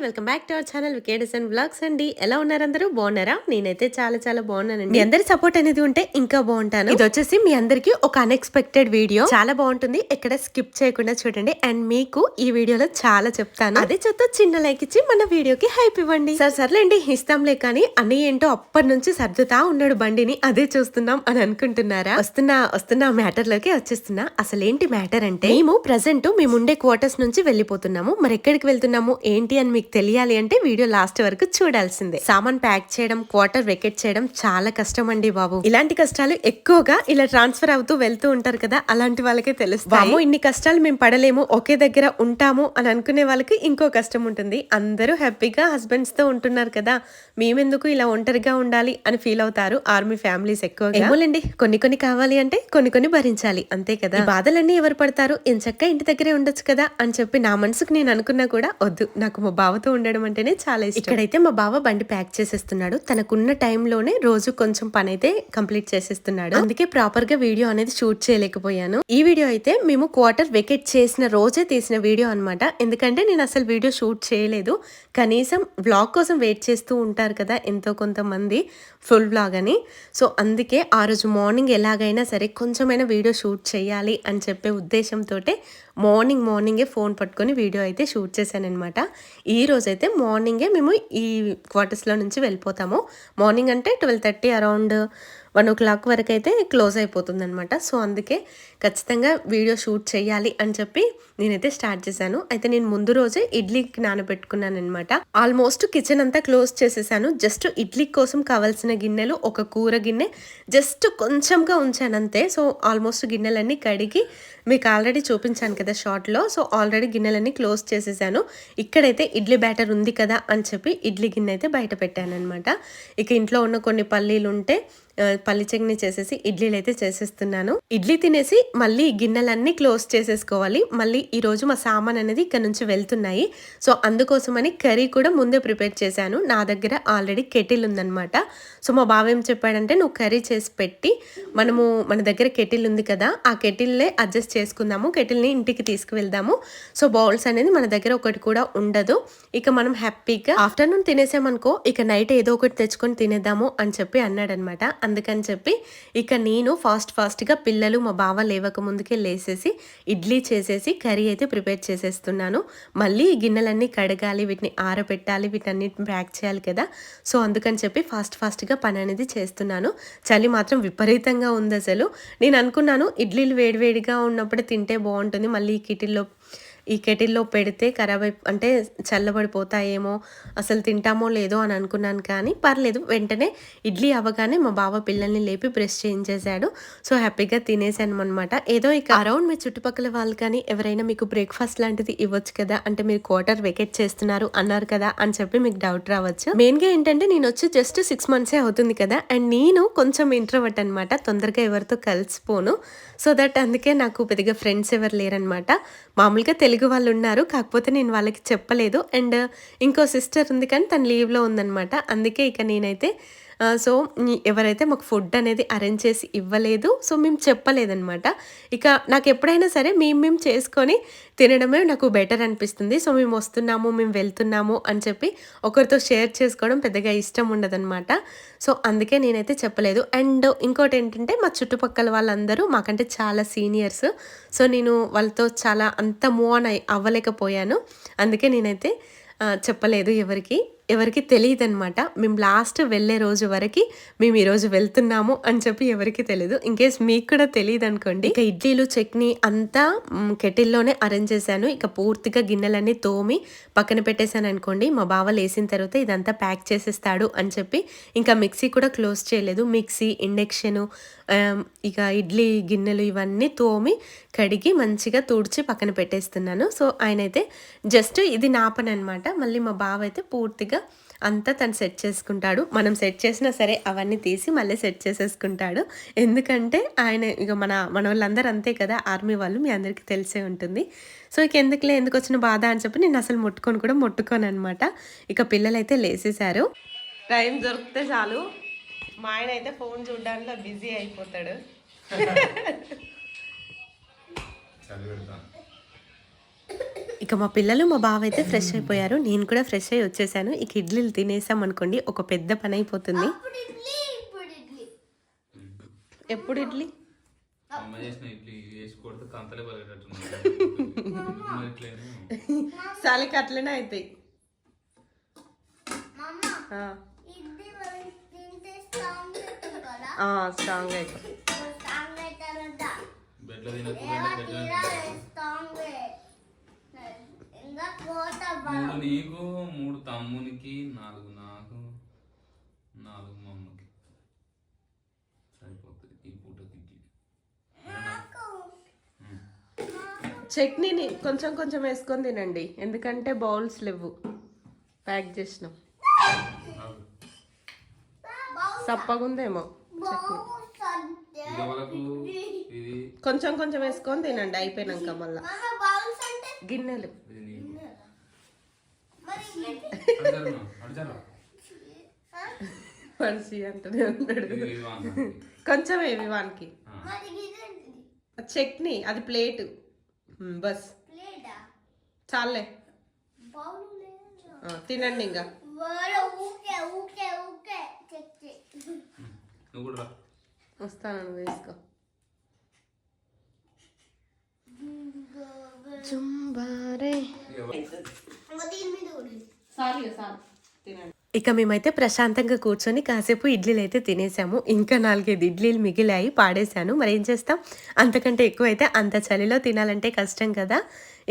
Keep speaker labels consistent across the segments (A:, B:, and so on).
A: Welcome back to our channel వికేడస్ and vlogs అండి. ఎలా ఉన్నారు అందరూ? బాగున్నారా? నేనైతే చాలా చాలా బాగున్నానండి. మీ అందరి సపోర్ట్ అనేది ఉంటే ఇంకా బాగుంటాను. ఇది వచ్చేసి మీ అందరికి ఒక అన్ఎక్స్పెక్టెడ్ వీడియో, చాలా బాగుంటుంది. ఎక్కడ స్కిప్ చేయకుండా చూడండి. అండ్ మీకు ఈ వీడియోలో చాలా చెప్తాను. అదే చెప్తా చిన్న లైక్ ఇచ్చి మన వీడియోకి హైప్ ఇవ్వండి. సర్లేండి ఇస్తాంలే, కానీ అన్ని ఏంటో అప్పటి నుంచి సర్దుతా ఉన్నాడు బండిని, అదే చూస్తున్నాం అని అనుకుంటున్నారా? వస్తున్నా మ్యాటర్ లోకి వచ్చేస్తున్నా. అసలేంటి మ్యాటర్ అంటే, మేము ప్రెసెంట్ మేముండే క్వార్టర్స్ నుంచి వెళ్ళిపోతున్నాము. మరి ఎక్కడికి వెళ్తున్నాము ఏంటి అని మీకు తెలియాలి అంటే వీడియో లాస్ట్ వరకు చూడాల్సిందే. సామాన్ ప్యాక్ చేయడం, క్వార్టర్ వెకెట్ చేయడం చాలా కష్టం అండి బాబు. ఇలాంటి కష్టాలు ఎక్కువగా ఇలా ట్రాన్స్ఫర్ అవుతూ వెళ్తూ ఉంటారు కదా, అలాంటి వాళ్ళకే తెలుస్తాయి. ఇన్ని కష్టాలు మేము పడలేము, ఒకే దగ్గర ఉంటాము అని అనుకునే వాళ్ళకి ఇంకో కష్టం ఉంటుంది. అందరూ హ్యాపీగా హస్బెండ్స్ తో ఉంటున్నారు కదా, మేమెందుకు ఇలా ఒంటరిగా ఉండాలి అని ఫీల్ అవుతారు ఆర్మీ ఫ్యామిలీస్ ఎక్కువగా. ఏమోలేండి, కొన్ని కావాలి అంటే కొన్ని భరించాలి, అంతే కదా. ఈ బాధలన్నీ ఎవరు పడతారు, ఎంచక్కా ఇంటి దగ్గరే ఉండొచ్చు కదా అని చెప్పి నా మనసుకు నేను అనుకున్నా కూడా వద్దు, నాకు మా బావతో ఉండడం అంటేనే చాలా ఇష్టం. ఇక్కడైతే మా బావ బండి ప్యాక్ చేసేస్తున్నాడు. తనకున్న టైంలోనే రోజు కొంచెం పని అయితే కంప్లీట్ చేసేస్తున్నాడు. అందుకే ప్రాపర్ గా వీడియో అనేది షూట్ చేయలేకపోయాను. ఈ వీడియో అయితే మేము క్వార్టర్ వెకెట్ చేసిన రోజే తీసిన వీడియో అనమాట. ఎందుకంటే నేను అసలు వీడియో షూట్ చేయలేదు. కనీసం వ్లాగ్ కోసం వెయిట్ చేస్తూ ఉంటారు కదా ఎంతో కొంతమంది, ఫుల్ వ్లాగ్ అని. సో అందుకే ఆ రోజు మార్నింగ్ ఎలాగైనా సరే కొంచెమైనా వీడియో షూట్ చేయాలి అని చెప్పే ఉద్దేశంతో మార్నింగే ఫోన్ పట్టుకొని వీడియో అయితే షూట్ చేశాను అనమాట. ఈ రోజైతే మార్నింగే మేము ఈ క్వార్టర్స్లో నుంచి వెళ్ళిపోతాము. మార్నింగ్ అంటే 12:30 అరౌండ్ 1 o'clock వరకు అయితే క్లోజ్ అయిపోతుంది అనమాట. సో అందుకే ఖచ్చితంగా వీడియో షూట్ చేయాలి అని చెప్పి నేనైతే స్టార్ట్ చేశాను. అయితే నేను ముందు రోజే ఇడ్లీకి నానబెట్టుకున్నాను అనమాట. ఆల్మోస్ట్ కిచెన్ అంతా క్లోజ్ చేసేసాను. జస్ట్ ఇడ్లీ కోసం కావాల్సిన గిన్నెలు, ఒక కూర గిన్నె జస్ట్ కొంచెంగా ఉంచాను అంతే. సో ఆల్మోస్ట్ గిన్నెలన్నీ కడిగి మీకు ఆల్రెడీ చూపించాను కదా షార్ట్లో. సో ఆల్రెడీ గిన్నెలన్నీ క్లోజ్ చేసేసాను. ఇక్కడైతే ఇడ్లీ బ్యాటర్ ఉంది కదా అని చెప్పి ఇడ్లీ గిన్నె అయితే బయట పెట్టాను అనమాట. ఇక ఇంట్లో ఉన్న కొన్ని పల్లీలు ఉంటే పల్లి చట్నీ చేసేసి ఇడ్లీలు అయితే చేసేస్తున్నాను. ఇడ్లీ తినేసి మళ్ళీ గిన్నెలన్నీ క్లోజ్ చేసేసుకోవాలి. మళ్ళీ ఈరోజు మా సామాన్ అనేది ఇక్కడ నుంచి వెళ్తున్నాయి. సో అందుకోసమని కర్రీ కూడా ముందే ప్రిపేర్ చేశాను. నా దగ్గర ఆల్రెడీ కెటిల్ ఉందనమాట. సో మా బావ ఏం చెప్పాడంటే, నువ్వు కర్రీ చేసి పెట్టి మన దగ్గర కెటిల్ ఉంది కదా, ఆ కెటిల్లే అడ్జస్ట్ చేసుకుందాము, కెటిల్ని ఇంటికి తీసుకువెళ్దాము. సో బౌల్స్ అనేది మన దగ్గర ఒకటి కూడా ఉండదు. ఇక మనం హ్యాపీగా ఆఫ్టర్నూన్ తినేసామనుకో, ఇక నైట్ ఏదో ఒకటి తెచ్చుకొని తినేద్దాము అని చెప్పి అన్నాడనమాట. అందుకని చెప్పి ఇక నేను ఫాస్ట్గా పిల్లలు మా బావ లేవక ముందుకే లేసేసి ఇడ్లీ చేసేసి కర్రీ అయితే ప్రిపేర్ చేసేస్తున్నాను. మళ్ళీ ఈ గిన్నెలన్నీ కడగాలి, వీటిని ఆరబెట్టాలి, వీటన్నిటిని ప్యాక్ చేయాలి కదా. సో అందుకని చెప్పి ఫాస్ట్గా పని అనేది చేస్తున్నాను. చలి మాత్రం విపరీతంగా ఉంది అసలు. నేను అనుకున్నాను ఇడ్లీలు వేడివేడిగా ఉన్నప్పుడే తింటే బాగుంటుంది, మళ్ళీ ఈ కెటిల్లో పెడితే ఖరాబ్ అంటే చల్లబడిపోతాయేమో, అసలు తింటామో లేదో అని అనుకున్నాను. కానీ పర్లేదు, వెంటనే ఇడ్లీ అవ్వగానే మా బావ పిల్లల్ని లేపి బ్రష్ చేయించేశాడు. సో హ్యాపీగా తినేసాను అనమాట. ఏదో ఇక అరౌండ్ మీ చుట్టుపక్కల వాళ్ళు కానీ ఎవరైనా మీకు బ్రేక్ఫాస్ట్ లాంటిది ఇవ్వచ్చు కదా, అంటే మీరు క్వార్టర్ వెకెట్ చేస్తున్నారు అన్నారు కదా అని చెప్పి మీకు డౌట్ రావచ్చు. మెయిన్గా ఏంటంటే నేను వచ్చి జస్ట్ 6 months అవుతుంది కదా, అండ్ నేను కొంచెం ఇంట్రోవర్ట్ అనమాట, తొందరగా ఎవరితో కలిసిపోను. సో దట్ అందుకే నాకు పెద్దగా ఫ్రెండ్స్ ఎవరు లేరనమాట. మామూలుగా తెలుగు వాళ్ళు ఉన్నారు, కాకపోతే నేను వాళ్ళకి చెప్పలేదు. అండ్ ఇంకో సిస్టర్ ఉంది కానీ తను లీవ్లో ఉందనమాట. అందుకే ఇక నేనైతే సో ఎవరైతే మాకు ఫుడ్ అనేది అరేంజ్ చేసి ఇవ్వలేదు, సో మేము చెప్పలేదనమాట. ఇక నాకు ఎప్పుడైనా సరే మేము చేసుకొని తినడమే నాకు బెటర్ అనిపిస్తుంది. సో మేము వస్తున్నాము, మేము వెళ్తున్నాము అని చెప్పి ఒకరితో షేర్ చేసుకోవడం పెద్దగా ఇష్టం ఉండదనమాట. సో అందుకే నేనైతే చెప్పలేదు. అండ్ ఇంకోటి ఏంటంటే, మా చుట్టుపక్కల వాళ్ళందరూ మాకంటే చాలా సీనియర్స్. సో నేను వాళ్ళతో చాలా అంత మూవ్ ఆన్ అవ్వలేకపోయాను. అందుకే నేనైతే చెప్పలేదు, ఎవరికి తెలియదు అనమాట. మేము లాస్ట్ వెళ్ళే రోజు వరకు మేము ఈరోజు వెళ్తున్నాము అని చెప్పి ఎవరికి తెలియదు. ఇన్కేస్ మీకు కూడా తెలియదు అనుకోండి. ఇక ఇడ్లీలు చట్నీ అంతా కెటిల్లోనే అరేంజ్ చేశాను. ఇక పూర్తిగా గిన్నెలన్నీ తోమి పక్కన పెట్టేశాను అనుకోండి. మా బావ లేసిన తర్వాత ఇదంతా ప్యాక్ చేసేస్తాడు అని చెప్పి ఇంకా మిక్సీ కూడా క్లోజ్ చేయలేదు. మిక్సీ, ఇండక్షన్, ఇక ఇడ్లీ గిన్నెలు ఇవన్నీ తోమి కడిగి మంచిగా తుడిచి పక్కన పెట్టేస్తున్నాను. సో ఆయన అయితే జస్ట్ ఇది నా పని అనమాట. మళ్ళీ మా బావ అయితే పూర్తిగా అంతా తను సెట్ చేసుకుంటాడు. మనం సెట్ చేసినా సరే అవన్నీ తీసి మళ్ళీ సెట్ చేసేసుకుంటాడు. ఎందుకంటే ఆయన ఇక మన వాళ్ళందరూ అంతే కదా, ఆర్మీ వాళ్ళు, మీ అందరికీ తెలిసే ఉంటుంది. సో ఇక ఎందుకు వచ్చిన బాధ అని చెప్పి నేను అసలు ముట్టుకోను అనమాట. ఇక పిల్లలైతే లేసేశారు. టైం దొరికితే చాలు మా ఆయన అయితే ఫోన్ చూడడానికి బిజీ అయిపోతాడు. ఇక మా పిల్లలు మా బావ అయితే ఫ్రెష్ అయిపోయారు. నేను కూడా ఫ్రెష్ అయ్యి వచ్చేసాను. ఇక ఇడ్లీలు తినేసాం అనుకోండి ఒక పెద్ద పని అయిపోతుంది. ఎప్పుడు ఇడ్లీ సాలికి అట్లనే అవుతాయి. స్ట్రాంగ్ అయిపోయి
B: మూడు నీకు, మూడు తమ్మునికి, 4 నాకు, 4 మమ్మకి సరిపోతుంది ఈ పూటకి.
A: చట్నీని కొంచెం కొంచెం వేసుకొని తినండి, ఎందుకంటే బౌల్స్ లేవు, ప్యాక్ చేసినాం. సప్పగుందేమో కొంచెం కొంచెం వేసుకొని తినండి అయిపోయినాక మళ్ళా. గిన్నెలు మనిషి అంటనే ఉన్నాడు. కొంచెం ఏమి వానికి చట్నీ, అది ప్లేటు బస్ చాలే తినండి. ఇంకా వస్తాను వేసుకో. ఇక మేమైతే ప్రశాంతంగా కూర్చొని కాసేపు ఇడ్లీలు అయితే తినేసాము. ఇంకా 4-5 ఇడ్లీలు మిగిలాయి, పాడేశాను. మరి ఏం చేస్తాం, అంతకంటే ఎక్కువ అయితే అంత చలిలో తినాలంటే కష్టం కదా.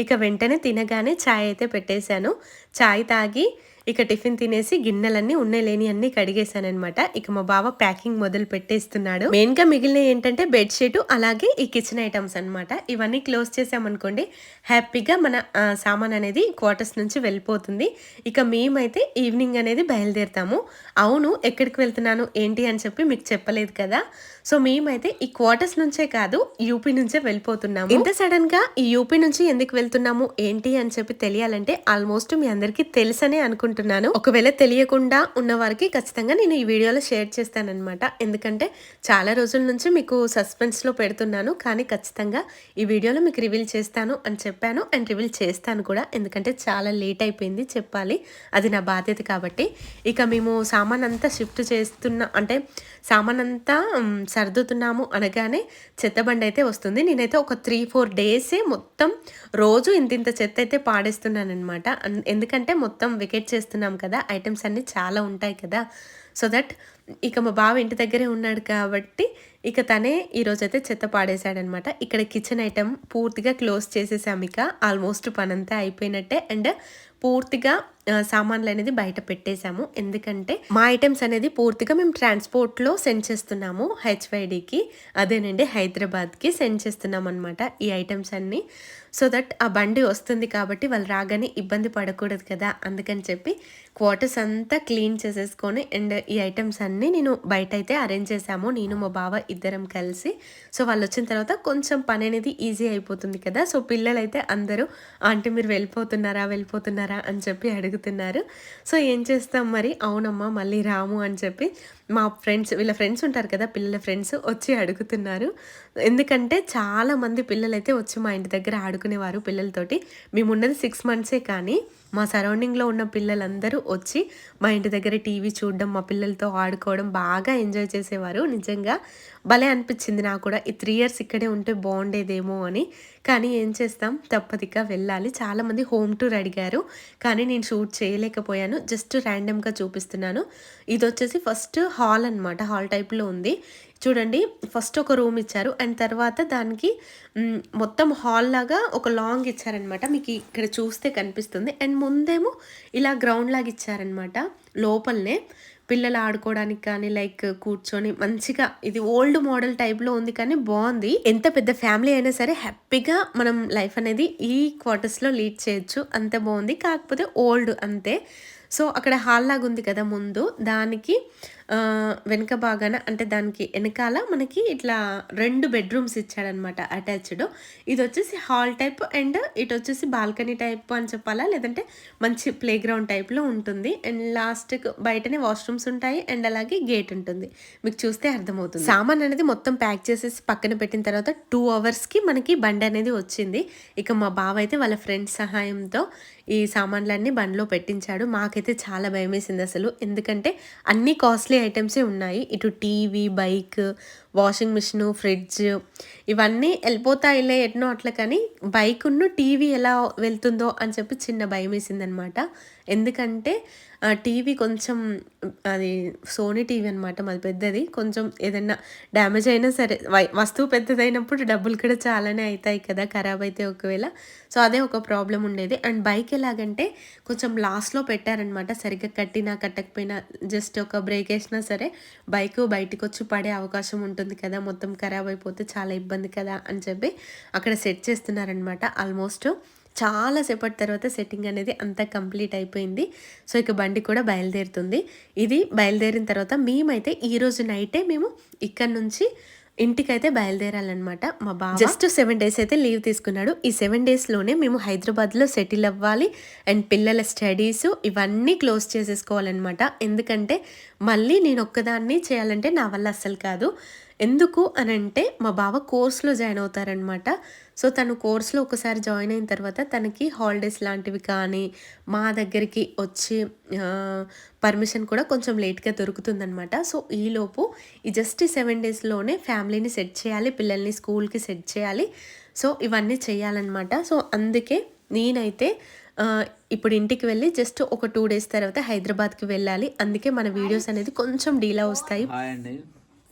A: ఇక వెంటనే తినగానే ఛాయ్ అయితే పెట్టేశాను. ఛాయ్ తాగి ఇక టిఫిన్ తినేసి గిన్నెలన్నీ ఉన్నాయి లేని అన్ని కడిగేశాను అనమాట. ఇక మా బావ ప్యాకింగ్ మొదలు పెట్టేస్తున్నాడు. మెయిన్ గా మిగిలిన ఏంటంటే బెడ్షీట్, అలాగే ఈ కిచెన్ ఐటమ్స్ అనమాట. ఇవన్నీ క్లోజ్ చేసామనుకోండి హ్యాపీగా మన సామాన్ అనేది క్వార్టర్స్ నుంచి వెళ్ళిపోతుంది. ఇక మేమైతే ఈవినింగ్ అనేది బయలుదేరుతాము. అవును, ఎక్కడికి వెళ్తున్నాను ఏంటి అని చెప్పి మీకు చెప్పలేదు కదా. సో మేమైతే ఈ క్వార్టర్స్ నుంచే కాదు యూపీ నుంచే వెళ్ళిపోతున్నాము. ఇంత సడన్ గా ఈ యూపీ నుంచి ఎందుకు వెళ్తున్నాము ఏంటి అని చెప్పి తెలియాలంటే ఆల్మోస్ట్ మీ అందరికి తెలుసనే అనుకుంటున్నాను. ఒకవేళ తెలియకుండా ఉన్న వారికి ఖచ్చితంగా నేను ఈ వీడియోలో షేర్ చేస్తానన్నమాట. ఎందుకంటే చాలా రోజుల నుంచి మీకు సస్పెన్స్ లో పెడుతున్నాను, కానీ ఖచ్చితంగా ఈ వీడియోలో మీకు రివీల్ చేస్తాను అని చెప్పాను, అండ్ రివీల్ చేస్తాను కూడా. ఎందుకంటే చాలా లేట్ అయిపోయింది చెప్పాలి, అది నా బాధ్యత కాబట్టి. ఇక మేము సామాన్ అంతా షిఫ్ట్ చేస్తున్నా, అంటే సామాన్ అంతా సర్దుతున్నాము అనగానే చెత్తబండి అయితే వస్తుంది. నేనైతే ఒక 3-4 డేసే మొత్తం రోజు ఇంత చెత్త అయితే పాడేస్తున్నాను అనమాట. ఎందుకంటే మొత్తం వికెట్ చేస్తున్నాం కదా, ఐటమ్స్ అన్నీ చాలా ఉంటాయి కదా. సో దట్ ఇక మా బావ ఇంటి దగ్గరే ఉన్నాడు కాబట్టి ఇక తనే ఈరోజైతే చెత్త పాడేశాడనమాట. ఇక్కడ కిచెన్ ఐటమ్ పూర్తిగా క్లోజ్ చేసేసాము. ఇక ఆల్మోస్ట్ పనంతా అయిపోయినట్టే, అండ్ పూర్తిగా సామాన్లు అనేది బయట పెట్టేశాము. ఎందుకంటే మా ఐటమ్స్ అనేది పూర్తిగా మేము ట్రాన్స్పోర్ట్లో సెండ్ చేస్తున్నాము HYDకి, అదేనండి హైదరాబాద్కి సెండ్ చేస్తున్నాం అనమాట ఈ ఐటమ్స్ అన్నీ. సో దట్ ఆ బండి వస్తుంది కాబట్టి వాళ్ళు రాగానే ఇబ్బంది పడకూడదు కదా, అందుకని చెప్పి క్వార్టర్స్ అంతా క్లీన్ చేసేసుకొని అండ్ ఈ ఐటమ్స్ అన్నీ నేను బయట అయితే అరేంజ్ చేశాము, నేను మా బావ ఇద్దరం కలిసి. సో వాళ్ళు వచ్చిన తర్వాత కొంచెం పని అనేది ఈజీ అయిపోతుంది కదా. సో పిల్లలైతే అందరూ ఆంటీ మీరు వెళ్ళిపోతున్నారా అని చెప్పి అడుగుతున్నారు. సో ఏం చేస్తాం మరి, అవునమ్మా మళ్ళీ రాము అని చెప్పి మా ఫ్రెండ్స్, వీళ్ళ ఫ్రెండ్స్ ఉంటారు కదా పిల్లల ఫ్రెండ్స్, వచ్చి అడుగుతున్నారు. ఎందుకంటే చాలా మంది పిల్లలైతే వచ్చి మా ఇంటి దగ్గర ఆడుకునేవారు పిల్లలతోటి. మేమున్నది 6 monthsే, కానీ మా సరౌండింగ్లో ఉన్న పిల్లలందరూ వచ్చి మా ఇంటి దగ్గర టీవీ చూడడం, మా పిల్లలతో ఆడుకోవడం బాగా ఎంజాయ్ చేసేవారు. నిజంగా భలే అనిపించింది నాకు కూడా, ఈ 3 years ఇక్కడే ఉంటే బాగుండేదేమో అని. కానీ ఏం చేస్తాం, తప్పదిగా వెళ్ళాలి. చాలామంది హోమ్ టూర్ అడిగారు, కానీ నేను షూట్ చేయలేకపోయాను, జస్ట్ ర్యాండమ్గా చూపిస్తున్నాను. ఇది వచ్చేసి ఫస్ట్ హాల్ అనమాట, హాల్ టైప్లో ఉంది చూడండి. ఫస్ట్ ఒక రూమ్ ఇచ్చారు, అండ్ తర్వాత దానికి మొత్తం హాల్ లాగా ఒక లాంగ్ ఇచ్చారనమాట. మీకు ఇక్కడ చూస్తే కనిపిస్తుంది. అండ్ ముందేమో ఇలా గ్రౌండ్ లాగా ఇచ్చారనమాట. లోపలనే పిల్లలు ఆడుకోవడానికి కానీ లైక్ కూర్చొని మంచిగా, ఇది ఓల్డ్ మోడల్ టైప్లో ఉంది కానీ బాగుంది. ఎంత పెద్ద ఫ్యామిలీ అయినా సరే హ్యాపీగా మనం లైఫ్ అనేది ఈ క్వార్టర్స్లో లీడ్ చేయొచ్చు, అంత బాగుంది. కాకపోతే ఓల్డ్ అంతే. సో అక్కడ హాల్ లాగా ఉంది కదా ముందు, దానికి వెనక భాగాన అంటే దానికి వెనకాల మనకి ఇట్లా 2 బెడ్రూమ్స్ ఇచ్చాడనమాట అటాచ్డ్. ఇది వచ్చేసి హాల్ టైప్ అండ్ ఇటు వచ్చేసి బాల్కనీ టైప్ అని చెప్పాలా, లేదంటే మంచి ప్లే గ్రౌండ్ టైప్లో ఉంటుంది. అండ్ లాస్ట్ బయటనే వాష్రూమ్స్ ఉంటాయి అండ్ అలాగే గేట్ ఉంటుంది. మీకు చూస్తే అర్థమవుతుంది. సామాన్ అనేది మొత్తం ప్యాక్ చేసేసి పక్కన పెట్టిన తర్వాత 2 అవర్స్కి మనకి బండి అనేది వచ్చింది. ఇక మా బావ అయితే వాళ్ళ ఫ్రెండ్స్ సహాయంతో ఈ సామాన్లన్నీ బండిలో పెట్టించాడు. మాకైతే చాలా భయం వేసింది అసలు, ఎందుకంటే అన్ని కాస్ట్లీ ఐటమ్సే ఉన్నాయి. ఇటు TV, bike, washing machine, fridge ఇవన్నీ వెళ్ళిపోతాయిలే ఎట్నో అట్లా, కానీ బైక్ను టీవీ ఎలా వెళ్తుందో అని చెప్పి చిన్న భయం వేసింది అనమాట. ఎందుకంటే టీవీ కొంచెం అది సోనీ టీవీ అనమాట, మాది పెద్దది. కొంచెం ఏదైనా డ్యామేజ్ అయినా సరే, వస్తువు పెద్దదైనప్పుడు డబ్బులు కూడా చాలానే అవుతాయి కదా ఖరాబ్ అయితే ఒకవేళ. సో అదే ఒక ప్రాబ్లం ఉండేది. అండ్ బైక్ ఎలాగంటే కొంచెం లాస్ట్లో పెట్టారనమాట, సరిగ్గా కట్టినా కట్టకపోయినా జస్ట్ ఒక బ్రేక్ వేసినా సరే బైక్ బయటికి వచ్చి పడే అవకాశం ఉంటుంది కదా, మొత్తం ఖరాబ్ అయిపోతే చాలా ఇబ్బంది కదా అని చెప్పి అక్కడ సెట్ చేస్తున్నారనమాట. ఆల్మోస్ట్ చాలా సేపటి తర్వాత సెట్టింగ్ అనేది అంతా కంప్లీట్ అయిపోయింది. సో ఇక బండి కూడా బయలుదేరుతుంది. ఇది బయలుదేరిన తర్వాత మేమైతే ఈరోజు నైటే మేము ఇక్కడ నుంచి ఇంటికైతే బయలుదేరాలన్నమాట. మా బావ జస్ట్ 7 days అయితే లీవ్ తీసుకున్నాడు. ఈ 7 daysలోనే మేము హైదరాబాద్లో సెటిల్ అవ్వాలి అండ్ పిల్లల స్టడీస్ ఇవన్నీ క్లోజ్ చేసేసుకోవాలన్నమాట. ఎందుకంటే మళ్ళీ నేను ఒక్కదాన్ని చేయాలంటే నా వల్ల అస్సలు కాదు. ఎందుకు అని అంటే మా బావ కోర్స్లో జాయిన్ అవుతారనమాట. సో తను కోర్స్లో ఒకసారి జాయిన్ అయిన తర్వాత తనకి హాలిడేస్ లాంటివి కానీ మా దగ్గరికి వచ్చి పర్మిషన్ కూడా కొంచెం లేట్గా దొరుకుతుందనమాట. సో ఈలోపు ఈ జస్ట్ 7 daysలోనే ఫ్యామిలీని సెట్ చేయాలి, పిల్లల్ని స్కూల్కి సెట్ చేయాలి. సో ఇవన్నీ చేయాలన్నమాట. సో అందుకే నేనైతే ఇప్పుడు ఇంటికి వెళ్ళి జస్ట్ ఒక 2 days తర్వాత హైదరాబాద్కి వెళ్ళాలి. అందుకే మన వీడియోస్ అనేది కొంచెం డీలా వస్తాయి.
B: అండి,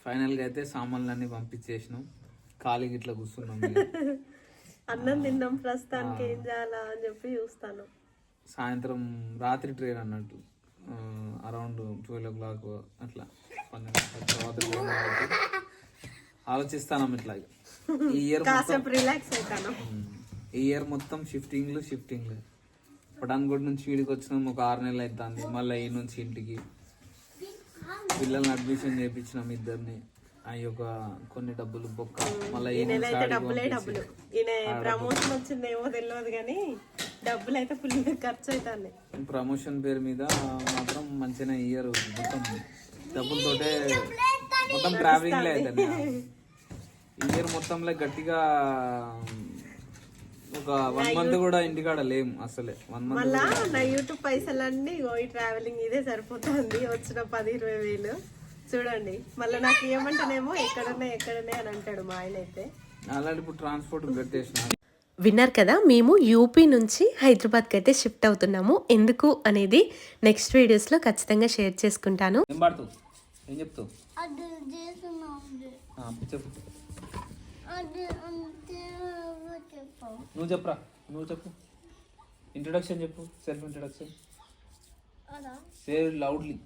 B: ఫైనల్గా అయితే సామాన్లన్నీ పంపించేసినాం, ఖాళీకి ఇట్లా కూర్చున్నాం.
A: అన్నం తిన్నాం, ప్రస్తుతానికి ఏం చేయాలా అని చెప్పి చూస్తాను.
B: సాయంత్రం రాత్రి ట్రైన్ అన్నట్టు అరౌండ్ 12 o'clock అట్లా 12 తర్వాత ఆలోచిస్తాను ఇట్లా. ఈ ఇయర్
A: రిలాక్స్ అవుతాను.
B: ఈ ఇయర్ మొత్తం షిఫ్టింగ్లు పటాన్కోట్ నుంచి వీడికి వచ్చినాం, ఒక 6 నెలలు అవుతుంది. మళ్ళీ ఈ నుంచి ఇంటికి పిల్లల్ని అడ్మిషన్ చేయించినాం ఇద్దరిని. అవి ఒక కొన్ని డబ్బులు బొక్క. మళ్ళీ
A: ప్రమోషన్ వచ్చిందేమో తెలియదు కానీ డబ్బులు అయితే ఫుల్ ఖర్చు అవుతాయి.
B: ప్రమోషన్ పేరు మీద మాత్రం మంచిగా ఇయర్ మొత్తం డబ్బులతోటే మొత్తం ట్రావెలింగ్ లో అవుతుంది. ఇయర్ మొత్తంలో గట్టిగా ఒక 1 month కూడా ఇంటికాడ లేము అసలే. 1 month
A: మళ్ళా నా యూట్యూబ్ పైసలన్నీ ఈ ట్రావెలింగ్ ఇదే సరిపోతుంది. వచ్చిన 10-20 వేలు చూడండి. మళ్ళీ నాకు ఏమంటేనేమో ఎక్కడనే అని అంటాడు మా ఆయన అయితే.
B: అలాంటి ఇప్పుడు ట్రాన్స్పోర్ట్ కట్టేసిన.
A: విన్నారు కదా, మేము యూపీ నుంచి హైదరాబాద్కి అయితే షిఫ్ట్ అవుతున్నాము. ఎందుకు అనేది నెక్స్ట్ వీడియోస్లో ఖచ్చితంగా షేర్ చేసుకుంటాను.
B: ఏం పాడుతావు, ఏం చెప్తావు చెప్పు. నువ్వు చెప్పరా, నువ్వు చెప్పు. ఇంట్రొడక్షన్ చెప్పు, self introduction. Say loudly.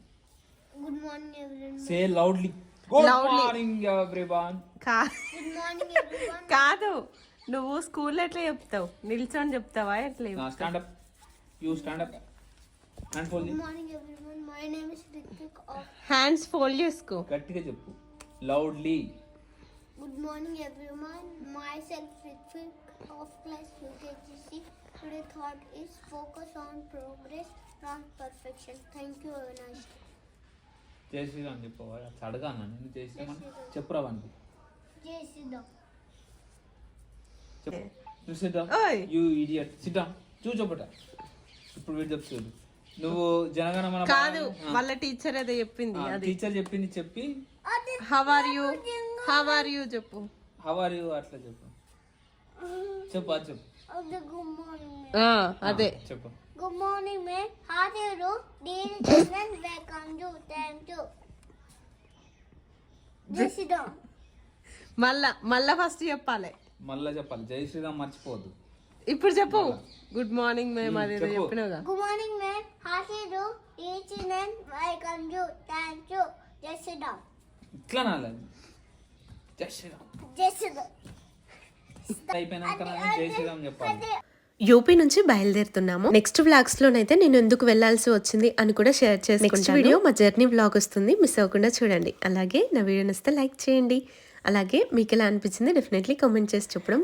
C: Good morning everyone.
B: Say loudly. Good morning everyone.
C: Good morning everyone.
A: కాదు, నువ్వు స్కూల్లో ఎట్లా చెప్తావు, నిల్చొని చెప్తావా ఎట్లా?
B: Stand up, you stand up. Hand fold.
C: Good morning everyone. My name is Ritik of.
A: Hands fold చేసుకో,
B: గట్టిగా చెప్పు, loudly.
C: Good morning everyone. Myself Ritik of class UKGC. Today thought is focus on progress, not perfection. Thank you, Avinash.
B: జై శ్రీరామ్ చెప్పు. అడగాను నేను జై శ్రీరామ్ చెప్పురా వానికి.
C: Jai Siddha.
B: చెప్పు. నువ్వు సిద్ధం, యూ ఇడియట్. సిద్ధం చూచోపట. ఇప్పుడు వీడు చెప్తాడు. నువ్వు జనగణమన
A: కాదు, వాళ్ళ టీచర్ అదే చెప్పింది.
B: టీచర్ చెప్పింది చెప్పి
A: హౌ ఆర్ యూ చెప్పు.
B: హౌ ఆర్ యూ అట్లా చెప్పు. చెప్పు అది చెప్పు.
C: Good morning.
A: అదే
B: చెప్పు.
C: Good morning, man. How do you do? Dear children, welcome to. Thank you. Jai Siddha.
A: మళ్ళా ఫస్ట్ చెప్పాలి.
B: మళ్ళా చెప్పాలి. జై శ్రీరామ్ మర్చిపోవద్దు.
A: ఇప్పుడు చెప్పు. గుడ్ మార్నింగ్ మేము అదే చెప్పినావుగా.
C: Good morning, man. How do you do? Dear children, welcome to. Thank you. Jai Siddha.
B: ఇట్లా నాలేదు. జై శ్రీరామ్
C: Jai Siddha.
B: అయిపోయినాక జై శ్రీరామ్ చెప్పాలి.
A: యూపీ నుంచి బయలుదేరుతున్నాము. నెక్స్ట్ వ్లాగ్స్ లోనైతే నేను ఎందుకు వెళ్లాల్సి వచ్చింది అని కూడా షేర్ చేసుకుంటాను. నెక్స్ట్ వీడియో మా జర్నీ వ్లాగ్ వస్తుంది, మిస్ అవ్వకుండా చూడండి. అలాగే నా వీడియో నచ్చితే లైక్ చేయండి. అలాగే మీకు ఎలా అనిపించింది డెఫినెట్లీ కామెంట్ చేసి చెప్పడం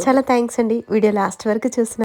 A: చాలా థ్యాంక్స్ అండి వీడియో లాస్ట్ వరకు చూసిన